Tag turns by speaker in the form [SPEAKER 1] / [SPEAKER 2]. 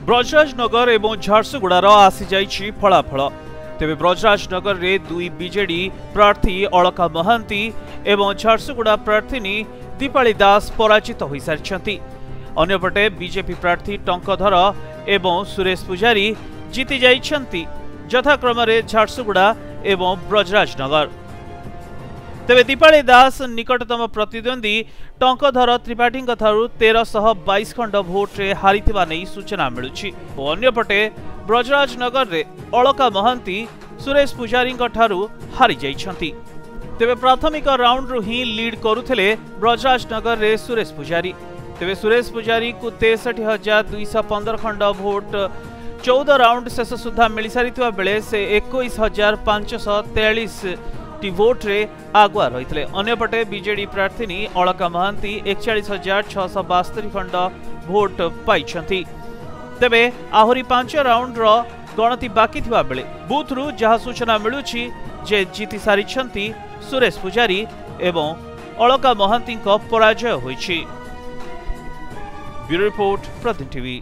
[SPEAKER 1] ब्रजराजनगर एवं झारसुगुड़ार आसी जाइछि फलाफल। तेबे ब्रजराजनगर रे दुई बीजेडी प्रार्थी अलका महांती एवं झारसुगुड़ा प्रार्थीनी दीपाली दास पराजित होई सारिछंती। अन्यपटे बीजेपी प्रार्थी टंकधर एवं सुरेश पुजारी जीति जाइछंती यथाक्रम झारसुगुड़ा एवं ब्रजराजनगर। तेबे दीपाली दास निकटतम प्रतिद्वंदी टंकधर त्रिपाठी 1322 खंड भोट रे हारिथिबा नै सूचना मिलुछि। अन्यपटे ब्रजराजनगर रे अलका महांती सुरेश पुजारी ठारू हारि जाइछंती। तेबे प्राथमिक राउंड रु ही लीड करुथिले ब्रजराजनगर रे सुरेश पुजारी। तेबे सुरेश पुजारी को 63,215 खंड भोट 14 राउंड शेष सुधा मिल सारिथिबा बेले से 21,543 टी भोट रे आगुआ रही। अन्यपटे बीजेडी प्रार्थीनी अलका महांती 41,672 खंड भोट पाई। तेबे आहरी 5 राउंड रो गणति बाकी थिबा बेले बूथ रु जहा सूचना मिलुछि जे जीति सारिछंती सुरेश पुजारी एवं अलका महांती को पराजय होइछि। ब्यूरो रिपोर्ट प्रतिदिन टीवी।